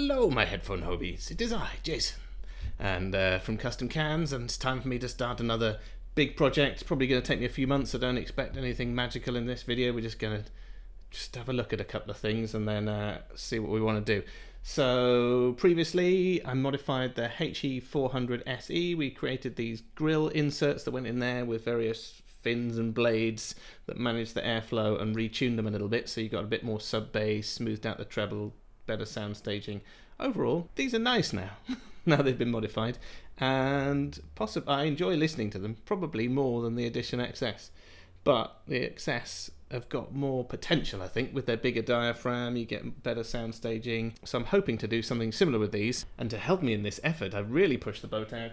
Hello, my headphone hobies. It is I, Jason, and from Custom Cans, and it's time for me to start another big project. It's probably going to take me a few months, so don't expect anything magical in this video. We're just going to have a look at a couple of things and then see what we want to do. So previously I modified the HE400 SE. We created these grill inserts that went in there with various fins and blades that managed the airflow and retuned them a little bit, so you got a bit more sub bass, smoothed out the treble, better sound staging. Overall, these are nice now. Now they've been modified, and possibly I enjoy listening to them probably more than the Edition XS. But the XS have got more potential, I think, with their bigger diaphragm. You get better sound staging. So I'm hoping to do something similar with these. And to help me in this effort, I've really pushed the boat out.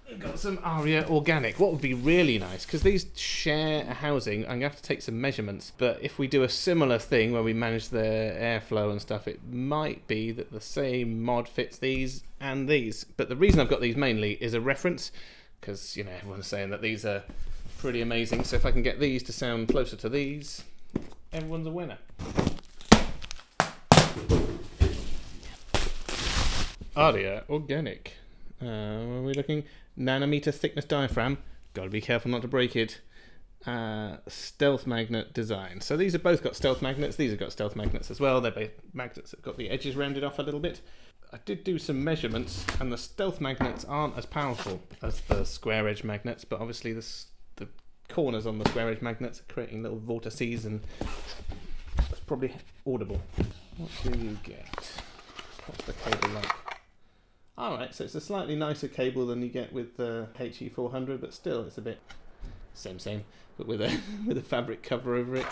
I've got some Arya Organnic. What would be really nice, because these share a housing, I'm going to have to take some measurements, but if we do a similar thing where we manage the airflow and stuff, it might be that the same mod fits these and these. But the reason I've got these mainly is a reference, because, you know, everyone's saying that these are pretty amazing, so if I can get these to sound closer to these, everyone's a winner. Arya Organnic. Where are we looking? Nanometer thickness diaphragm. Got to be careful not to break it. Stealth magnet design. So these have both got stealth magnets. These have got stealth magnets as well. They're both magnets that have got the edges rounded off a little bit. I did do some measurements, and the stealth magnets aren't as powerful as the square edge magnets, but obviously the corners on the square edge magnets are creating little vortices, and that's probably audible. What do you get? What's the cable like? Alright, so it's a slightly nicer cable than you get with the HE400, but still it's a bit same, but with a fabric cover over it.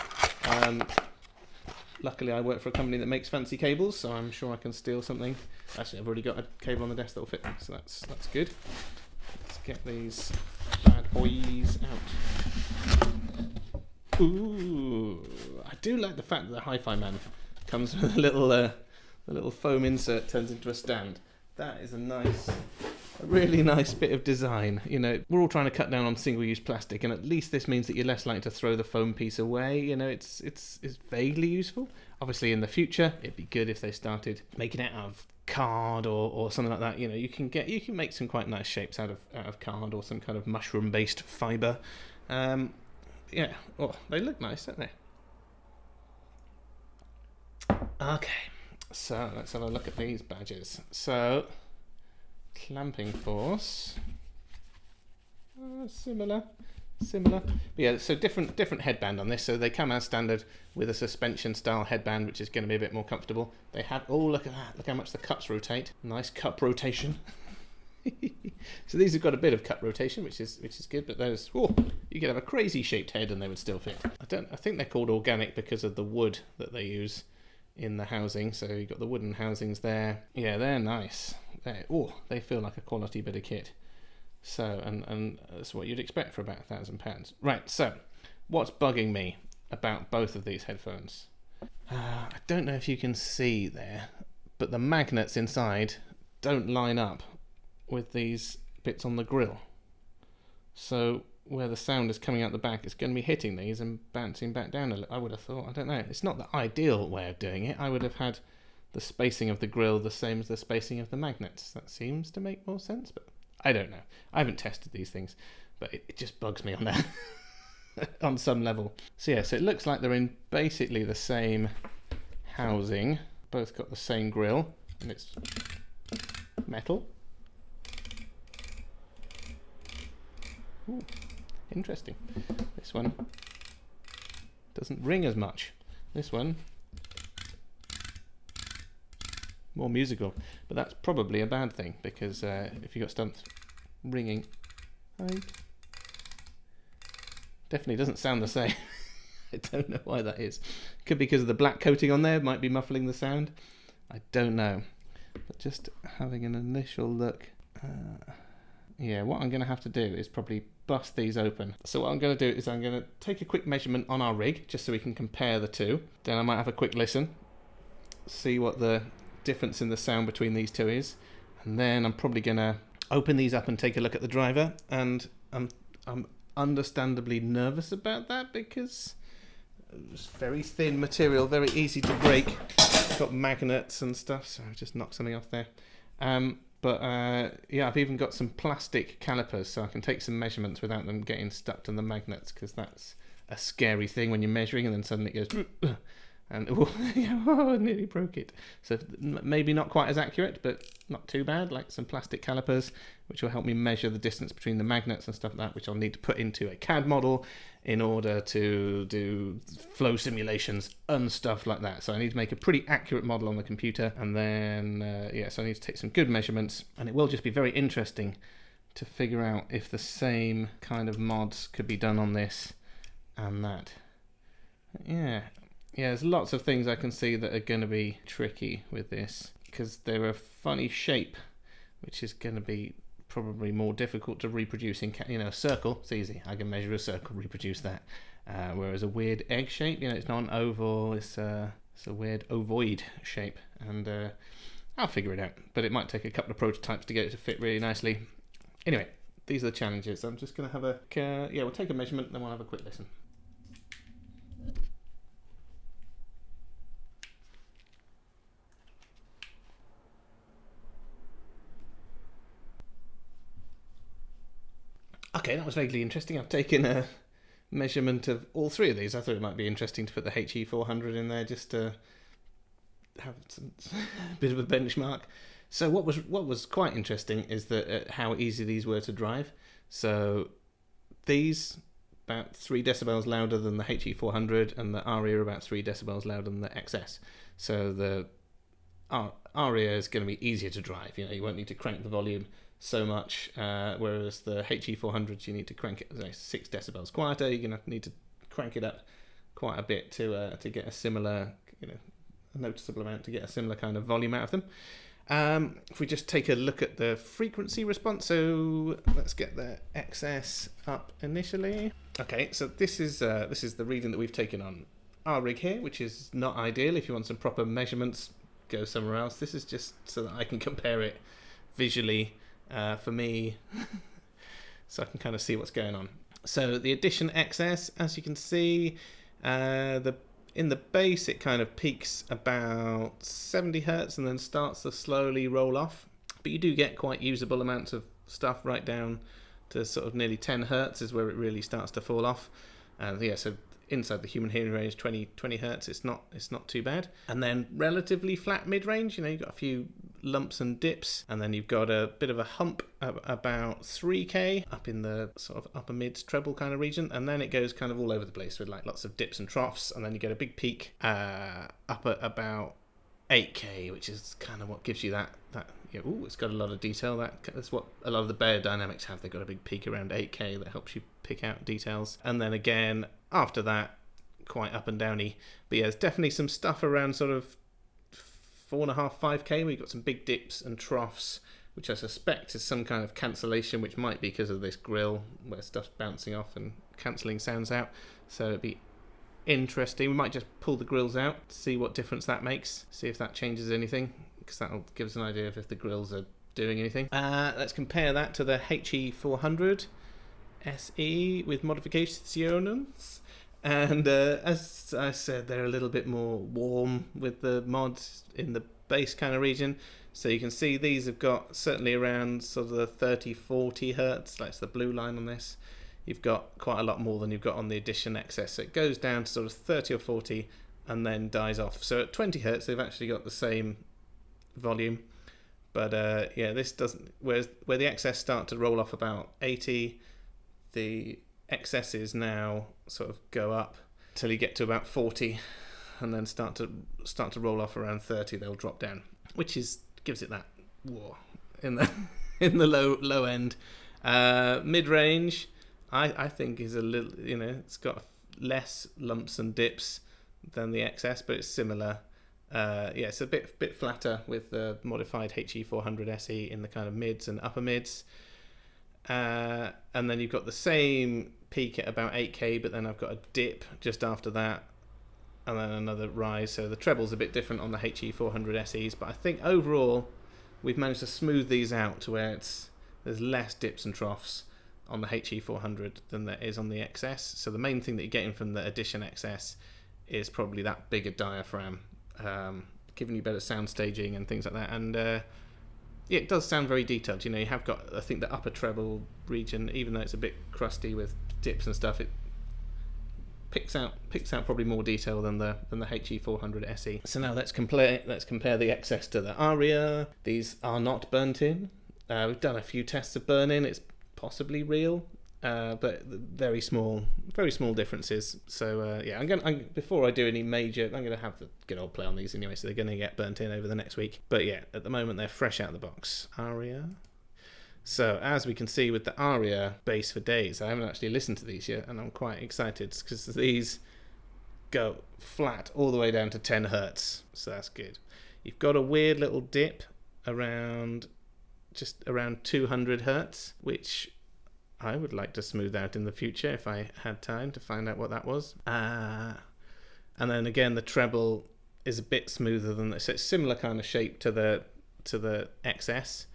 Luckily I work for a company that makes fancy cables, so I'm sure I can steal something. Actually, I've already got a cable on the desk that will fit me, so that's good. Let's get these bad boys out. Ooh, I do like the fact that the HifiMan comes with a little foam insert turns into a stand. That is a really nice bit of design. You know, we're all trying to cut down on single-use plastic, and at least this means that you're less likely to throw the foam piece away. You know, it's vaguely useful. Obviously, in the future, it'd be good if they started making it out of card or something like that. You know, you can make some quite nice shapes out of card or some kind of mushroom-based fibre. Yeah, oh, they look nice, don't they? Okay. So let's have a look at these badges. So clamping force, similar. But yeah, so different headband on this. So they come as standard with a suspension style headband, which is going to be a bit more comfortable. They have, oh, look at that! Look how much the cups rotate. Nice cup rotation. So these have got a bit of cup rotation, which is good. But those, oh, you could have a crazy shaped head and they would still fit. I think they're called organic because of the wood that they use in the housing. So you've got the wooden housings there. Yeah, they're nice. They feel like a quality bit of kit. So, and that's what you'd expect for about £1,000. Right, so what's bugging me about both of these headphones? I don't know if you can see there, but the magnets inside don't line up with these bits on the grill. So where the sound is coming out the back, it's going to be hitting these and bouncing back down a little. I would have thought. I don't know. It's not the ideal way of doing it. I would have had the spacing of the grill the same as the spacing of the magnets. That seems to make more sense, but I don't know. I haven't tested these things, but it just bugs me on that on some level. So yeah, so it looks like they're in basically the same housing. Both got the same grill, and it's metal. Ooh. Interesting. This one doesn't ring as much. This one more musical, but that's probably a bad thing, because if you got stuff ringing, definitely doesn't sound the same. I don't know why that is. Could be because of the black coating on there, might be muffling the sound. I don't know. But just having an initial look. Yeah, what I'm going to have to do is probably bust these open. So what I'm going to do is I'm going to take a quick measurement on our rig, just so we can compare the two. Then I might have a quick listen, see what the difference in the sound between these two is. And then I'm probably going to open these up and take a look at the driver. And I'm understandably nervous about that, because It's very thin material, very easy to break. Got magnets and stuff, so I've just knocked something off there. Yeah, I've even got some plastic calipers, so I can take some measurements without them getting stuck to the magnets, because that's a scary thing when you're measuring and then suddenly it goes and I nearly broke it. So maybe not quite as accurate, but not too bad, like some plastic calipers, which will help me measure the distance between the magnets and stuff like that, which I'll need to put into a CAD model in order to do flow simulations and stuff like that. So I need to make a pretty accurate model on the computer, and then so I need to take some good measurements, and it will just be very interesting to figure out if the same kind of mods could be done on this and that. Yeah, there's lots of things I can see that are going to be tricky with this, because they're a funny shape, which is going to be probably more difficult to reproduce in, a circle. It's easy. I can measure a circle, reproduce that. Whereas a weird egg shape, it's not an oval, it's a weird ovoid shape, and I'll figure it out. But it might take a couple of prototypes to get it to fit really nicely. Anyway, these are the challenges. I'm just going to have we'll take a measurement, then we'll have a quick listen. Okay, that was vaguely interesting. I've taken a measurement of all three of these. I thought it might be interesting to put the HE400 in there just to have a bit of a benchmark. So what was quite interesting is that how easy these were to drive. So these about 3 decibels louder than the HE400, and the Arya about 3 decibels louder than the XS. So the Arya is going to be easier to drive. You won't need to crank the volume so much, whereas the HE400s you need to crank it 6 decibels quieter. You're going to need to crank it up quite a bit to get a similar, a noticeable amount, to get a similar kind of volume out of them. If we just take a look at the frequency response, so let's get the XS up initially. Okay, so this is the reading that we've taken on our rig here, which is not ideal. If you want some proper measurements, go somewhere else. This is just so that I can compare it visually for me, so I can kind of see what's going on. So the Edition XS, as you can see, in the bass it kind of peaks about 70 Hertz and then starts to slowly roll off, but you do get quite usable amounts of stuff right down to sort of nearly 10 Hertz is where it really starts to fall off. So inside the human hearing range, 20 Hertz, it's not too bad. And then relatively flat mid-range, you've got a few lumps and dips, and then you've got a bit of a hump about 3K up in the sort of upper mids treble kind of region, and then it goes kind of all over the place with like lots of dips and troughs, and then you get a big peak up at about 8K, which is kind of what gives you that it's got a lot of detail. That's what a lot of the Bayer Dynamics have. They've got a big peak around 8K that helps you pick out details, and then again after that quite up and downy. But yeah, there's definitely some stuff around sort of 4.5, 5K where you've got some big dips and troughs, which I suspect is some kind of cancellation, which might be because of this grill where stuff's bouncing off and cancelling sounds out. So it'd be interesting. We might just pull the grills out, see what difference that makes, see if that changes anything, because that'll give us an idea of if the grills are doing anything. Let's compare that to the HE400 SE with modifications. And as I said, they're a little bit more warm with the mods in the bass kind of region. So you can see these have got certainly around sort of the 30-40 Hertz. That's the blue line on this. You've got quite a lot more than you've got on the Edition XS. So it goes down to sort of 30 or 40 and then dies off. So at 20 Hertz, they've actually got the same volume. But this doesn't. Where the XS start to roll off about 80, the XSs now sort of go up till you get to about 40, and then start to roll off around 30. They'll drop down, which gives it that whoa in the low end. Mid range, I think is a little, it's got less lumps and dips than the XS, but it's similar. It's a bit flatter with the modified HE400 SE in the kind of mids and upper mids. And then you've got the same peak at about 8K, but then I've got a dip just after that, and then another rise. So the treble's a bit different on the HE400 SEs, but I think overall we've managed to smooth these out to where there's less dips and troughs on the HE400 than there is on the XS. So the main thing that you're getting from the Edition XS is probably that bigger diaphragm, giving you better sound staging and things like that. And it does sound very detailed. You know, you have got, I think, the upper treble region, even though it's a bit crusty with dips and stuff, it picks out probably more detail than the HE400 SE. So now let's compare the XS to the Arya. These are not burnt in. We've done a few tests of burn in. It's possibly real, but very small differences. So yeah, before I do any major, I'm gonna have the good old play on these anyway, so they're gonna get burnt in over the next week. But yeah, at the moment they're fresh out of the box. Arya. So as we can see with the Arya bass for days, I haven't actually listened to these yet, and I'm quite excited because these go flat all the way down to 10 Hertz, so that's good. You've got a weird little dip just around 200 Hertz, which I would like to smooth out in the future if I had time to find out what that was. And then again, the treble is a bit smoother than this. It's similar kind of shape to the XS,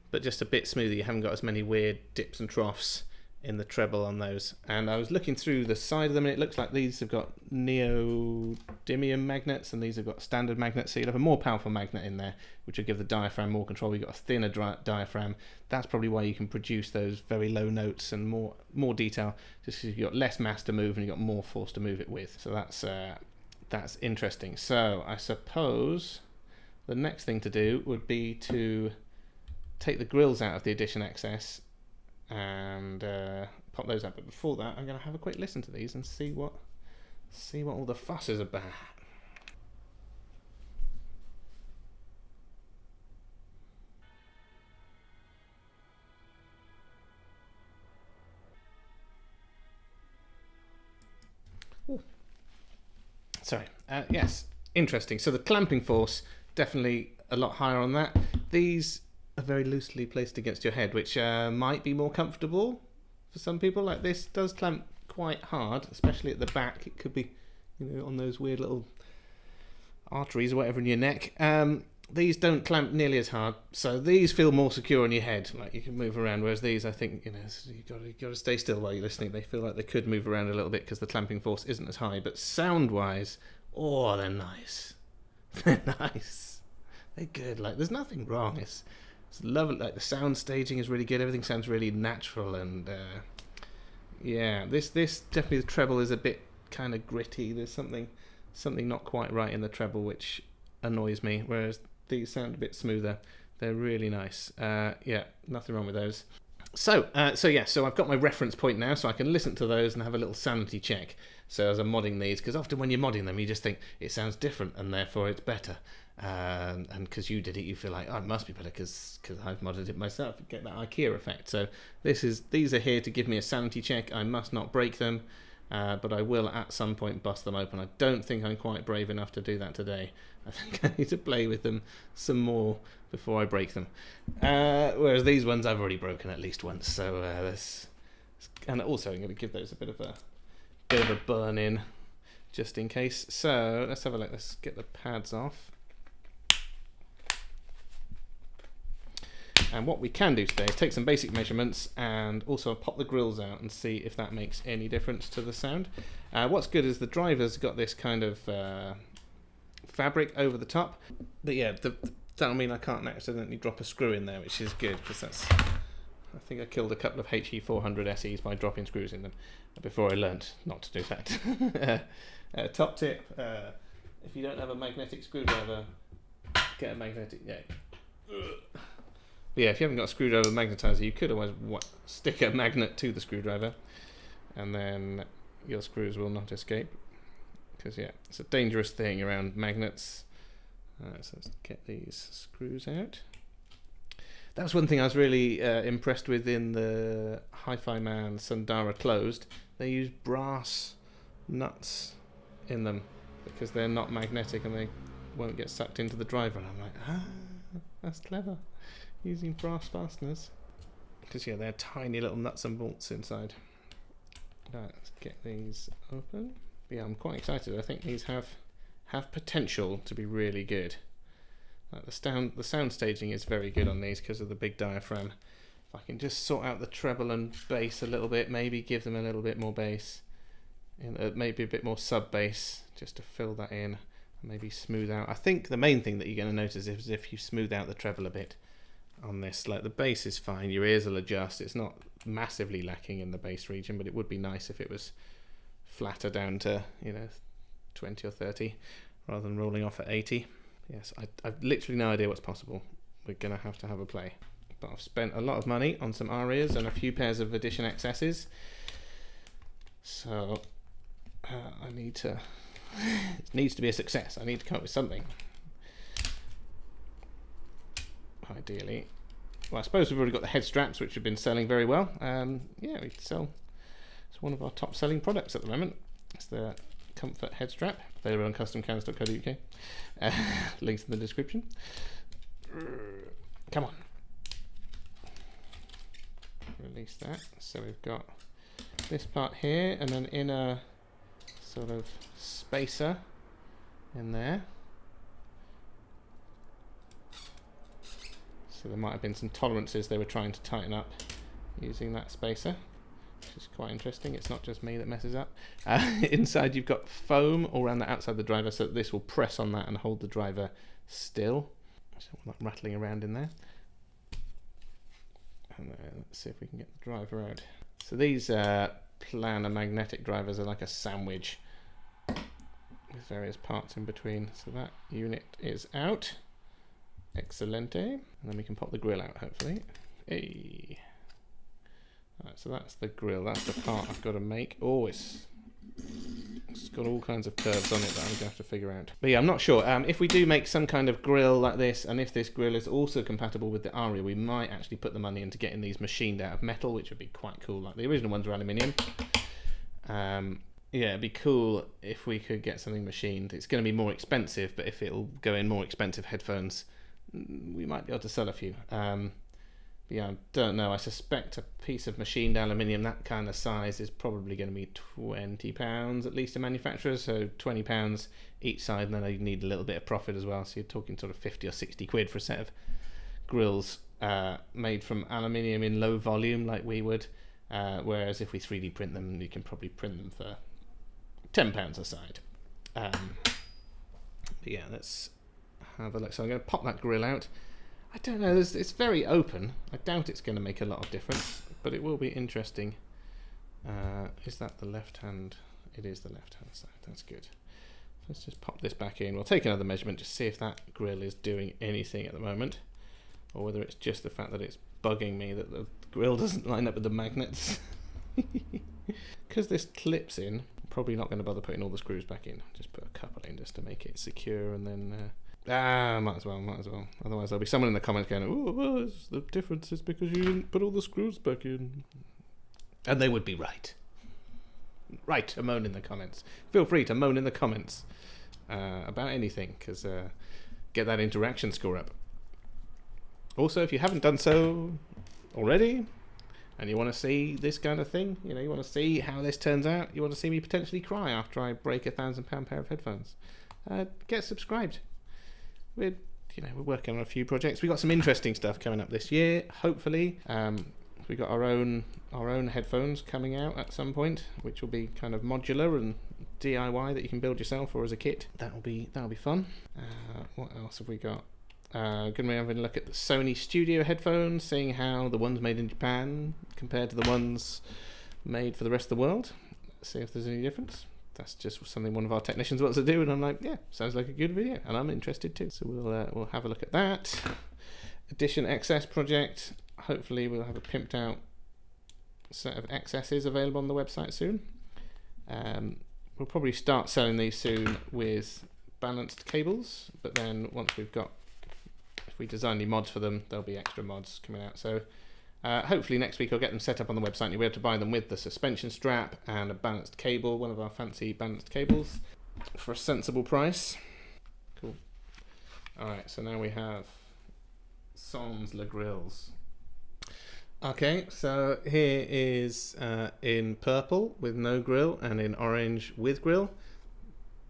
but just a bit smoother. You haven't got as many weird dips and troughs in the treble on those. And I was looking through the side of them, and it looks like these have got neodymium magnets, and these have got standard magnets. So you'll have a more powerful magnet in there, which will give the diaphragm more control. You've got a thinner diaphragm. That's probably why you can produce those very low notes and more detail, just because you've got less mass to move and you've got more force to move it with. So that's interesting. So I suppose the next thing to do would be to take the grills out of the Edition XS and pop those out. But before that, I'm going to have a quick listen to these and see what all the fuss is about. Ooh. Sorry. Yes, interesting. So the clamping force, definitely a lot higher on that. These are very loosely placed against your head, which might be more comfortable for some people. Like this does clamp quite hard, especially at the back. It could be, on those weird little arteries or whatever in your neck. These don't clamp nearly as hard, so these feel more secure on your head. Like you can move around, whereas these, I think, you got to stay still while you're listening. They feel like they could move around a little bit because the clamping force isn't as high. But sound-wise, they're nice. They're nice. They're good. Like there's nothing wrong. It's lovely. Like the sound staging is really good. Everything sounds really natural, and yeah, this definitely, the treble is a bit kind of gritty. There's something not quite right in the treble, which annoys me. Whereas these sound a bit smoother. They're really nice. Yeah, nothing wrong with those. So I've got my reference point now, so I can listen to those and have a little sanity check. So as I'm modding these, because often when you're modding them, you just think it sounds different and therefore it's better. And because you did it, you feel like, it must be better because I've modded it myself. You get that IKEA effect. So these are here to give me a sanity check. I must not break them, but I will at some point bust them open. I don't think I'm quite brave enough to do that today. I think I need to play with them some more before I break them. Whereas these ones I've already broken at least once. So and also I'm going to give those a bit of a burn in just in case. So let's have a look. Let's get the pads off. And what we can do today is take some basic measurements and also pop the grills out and see if that makes any difference to the sound. What's good is the driver's got this kind of fabric over the top. But yeah, that'll mean I can't accidentally drop a screw in there, which is good, because I think I killed a couple of HE400 SEs by dropping screws in them before I learnt not to do that. Top tip, if you don't have a magnetic screwdriver, get a magnetic, yeah, if you haven't got a screwdriver magnetizer, you could always stick a magnet to the screwdriver, and then your screws will not escape. Because yeah, it's a dangerous thing around magnets. So let's get these screws out. That's one thing I was really impressed with in the HifiMan Sundara closed. They use brass nuts in them because they're not magnetic and they won't get sucked into the driver. And I'm like, that's clever. Using brass fasteners, because yeah, they're tiny little nuts and bolts inside. Right, let's get these open. Yeah, I'm quite excited. I think these have potential to be really good. Like the sound staging is very good on these because of the big diaphragm. If I can just sort out the treble and bass a little bit, maybe give them a little bit more bass, maybe a bit more sub bass just to fill that in, and maybe smooth out. I think the main thing that you're going to notice is if you smooth out the treble a bit on this. Like, the bass is fine, your ears will adjust. It's not massively lacking in the bass region, but it would be nice if it was flatter down to 20 or 30 rather than rolling off at 80. Yes, I've literally no idea what's possible. We're going to have a play. But I've spent a lot of money on some Aryas and a few pairs of Edition XSs. So I need to... it needs to be a success. I need to come up with something. Ideally. Well, I suppose we've already got the head straps, which have been selling very well. Yeah, we sell... It's one of our top selling products at the moment. It's the Comfort head strap, available on customcans.co.uk. Links in the description. Come on. Release that. So we've got this part here, and then inner sort of spacer in there. So there might have been some tolerances they were trying to tighten up using that spacer, which is quite interesting. It's not just me that messes up. Inside you've got foam all around the outside of the driver, so that this will press on that and hold the driver still. So we're not rattling around in there. And let's see if we can get the driver out. So these planar magnetic drivers are like a sandwich with various parts in between. So that unit is out. Excelente. And then we can pop the grill out, hopefully. Hey. Alright, so that's the grill. That's the part I've got to make. Oh, it's got all kinds of curves on it that I'm going to have to figure out. But yeah, I'm not sure. If we do make some kind of grill like this, and if this grill is also compatible with the Arya, we might actually put the money into getting these machined out of metal, which would be quite cool. Like the original ones were aluminium. Yeah, it'd be cool if we could get something machined. It's going to be more expensive, but if it'll go in more expensive headphones, we might be able to sell a few. Yeah, I don't know. I suspect a piece of machined aluminium that kind of size is probably going to be £20 at least to manufacturers, so £20 each side, and then you need a little bit of profit as well, so you're talking sort of 50 or 60 quid for a set of grills made from aluminium in low volume like we would, whereas if we 3D print them, you can probably print them for £10 a side. But yeah, let's have a look. So I'm going to pop that grill out. I don't know, it's very open. I doubt it's going to make a lot of difference, but it will be interesting. Is that the left hand? It is the left hand side, that's good. Let's just pop this back in. We'll take another measurement, just see if that grill is doing anything at the moment, or whether it's just the fact that it's bugging me that the grill doesn't line up with the magnets. Because this clips in, I'm probably not going to bother putting all the screws back in. Just put a couple in just to make it secure, and then... might as well. Otherwise there'll be someone in the comments going, oh, well, the difference is because you didn't put all the screws back in. And they would be right. Right to moan in the comments. Feel free to moan in the comments about anything, because get that interaction score up. Also, if you haven't done so already, and you want to see this kind of thing, you want to see how this turns out, you want to see me potentially cry after I break £1,000 pair of headphones, get subscribed. We're working on a few projects. We've got some interesting stuff coming up this year, hopefully. We've got our own headphones coming out at some point, which will be kind of modular and DIY that you can build yourself or as a kit. That'll be fun. What else have we got? Going to be having a look at the Sony Studio headphones, seeing how the ones made in Japan compared to the ones made for the rest of the world. See if there's any difference. That's just something one of our technicians wants to do, and I'm like, yeah, sounds like a good video, and I'm interested too. So we'll have a look at that. Edition XS project. Hopefully we'll have a pimped out set of XSs available on the website soon. We'll probably start selling these soon with balanced cables, but then once if we design any mods for them, there'll be extra mods coming out. So hopefully next week I'll get them set up on the website, and you'll be able to buy them with the suspension strap and a balanced cable, one of our fancy balanced cables, for a sensible price. Cool. Alright, so now we have Sans Le Grills. Okay, so here is in purple with no grill, and in orange with grill.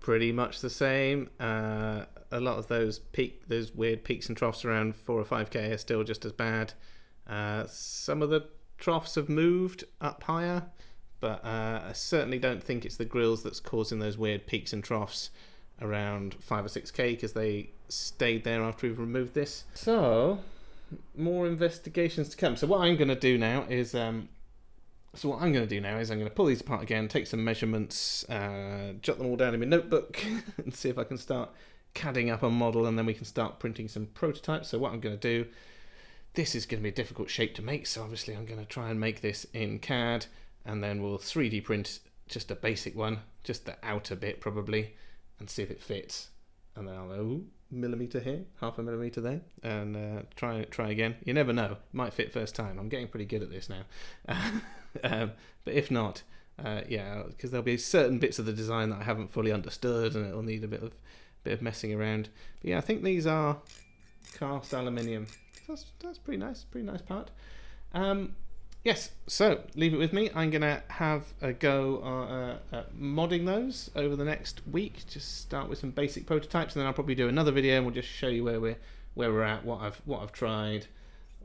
Pretty much the same. A lot of those weird peaks and troughs around 4 or 5k are still just as bad. Some of the troughs have moved up higher, but I certainly don't think it's the grills that's causing those weird peaks and troughs around 5 or 6K, because they stayed there after we've removed this. So more investigations to come. So what I'm going to do now is I'm going to pull these apart again, take some measurements, jot them all down in my notebook and see if I can start CADing up a model, and then we can start printing some prototypes. So what I'm going to do, this is going to be a difficult shape to make, so obviously I'm going to try and make this in CAD, and then we'll 3D print just a basic one, just the outer bit probably, and see if it fits. And then I'll go millimeter here, half a millimeter there, and try again. You never know, might fit first time. I'm getting pretty good at this now. But if not, yeah, because there'll be certain bits of the design that I haven't fully understood, and it'll need a bit of messing around. But yeah, I think these are cast aluminium. That's pretty nice part. Yes, so leave it with me. I'm gonna have a go at modding those over the next week. Just start with some basic prototypes, and then I'll probably do another video and we'll just show you where we're at, what I've tried,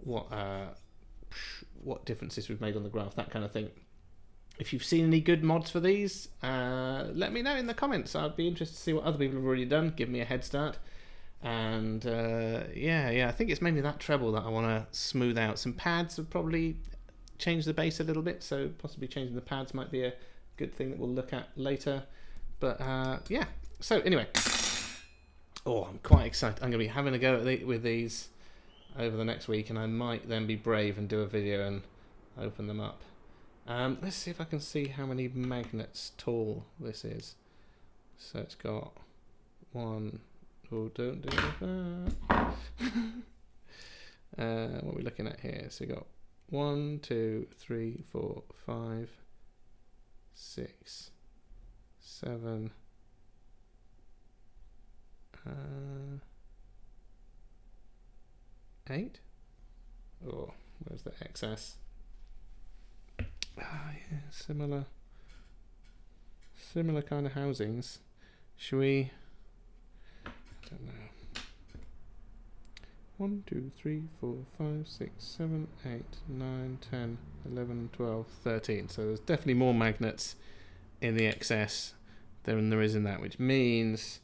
what differences we've made on the graph, that kind of thing. If you've seen any good mods for these, let me know in the comments. I'd be interested to see what other people have already done. Give me a head start. And yeah, I think it's mainly that treble that I want to smooth out. Some pads have probably changed the bass a little bit, so possibly changing the pads might be a good thing that we'll look at later. But yeah, so anyway, I'm quite excited. I'm going to be having a go with these over the next week, and I might then be brave and do a video and open them up. Let's see if I can see how many magnets tall this is. So it's got one. Oh, don't do that. What are we looking at here? So we got 1, 2, 3, 4, 5, 6, 7, 8. Oh, where's the XS? Yeah, similar kind of housings. Should we? I don't know. 1, 2, 3, 4, 5, 6, 7, 8, 9, 10, 11, 12, 13. So there's definitely more magnets in the XS than there is in that, which means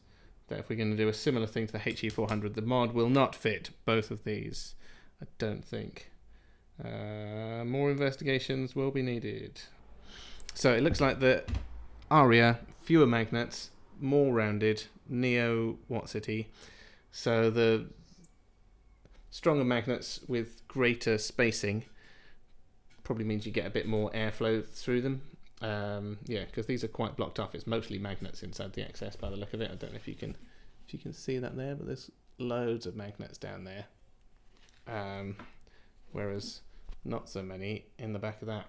that if we're going to do a similar thing to the HE400, the mod will not fit both of these, I don't think. More investigations will be needed. So it looks like the Arya, fewer magnets, more rounded, Neo What's-It-y. So the stronger magnets with greater spacing probably means you get a bit more airflow through them. Yeah, because these are quite blocked off. It's mostly magnets inside the XS by the look of it. I don't know if you can see that there, but there's loads of magnets down there. Whereas not so many in the back of that.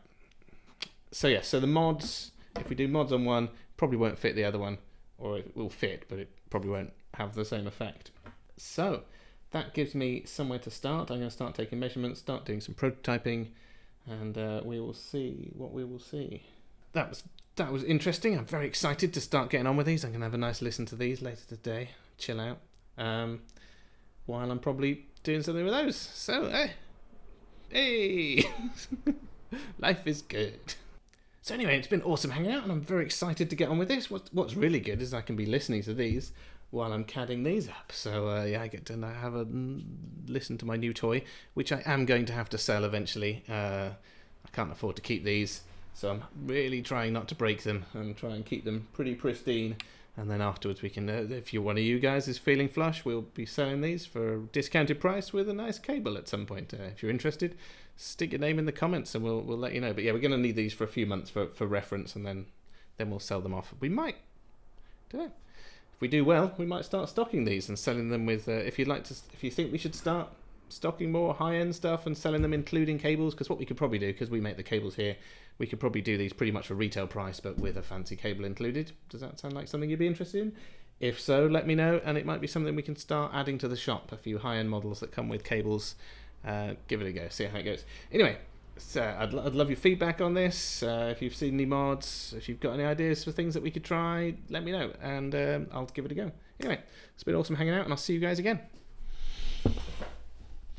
So yeah, so the mods, if we do mods on one, probably won't fit the other one, or it will fit, but it probably won't have the same effect. So that gives me somewhere to start. I'm going to start taking measurements, start doing some prototyping, and we will see what we will see. That was interesting. I'm very excited to start getting on with these. I'm going to have a nice listen to these later today, chill out, while I'm probably doing something with those. So, hey, life is good. So anyway, it's been awesome hanging out, and I'm very excited to get on with this. What's really good is I can be listening to these while I'm CADing these up. So yeah, I get to have a listen to my new toy, which I am going to have to sell eventually. I can't afford to keep these, so I'm really trying not to break them and try and keep them pretty pristine. And then afterwards we can, if one of you guys is feeling flush, we'll be selling these for a discounted price with a nice cable at some point. If you're interested, stick your name in the comments and we'll let you know. But yeah, we're going to need these for a few months for reference, and then we'll sell them off. We might, don't know, if we do well, we might start stocking these and selling them with, if you think we should start stocking more high-end stuff and selling them including cables, because what we could probably do, because we make the cables here, we could probably do these pretty much for retail price but with a fancy cable included. Does that sound like something you'd be interested in? If so, let me know, and it might be something we can start adding to the shop. A few high-end models that come with cables. Give it a go, see how it goes. Anyway, so I'd love your feedback on this. If you've seen any mods, if you've got any ideas for things that we could try, let me know, and I'll give it a go. Anyway, it's been awesome hanging out, and I'll see you guys again.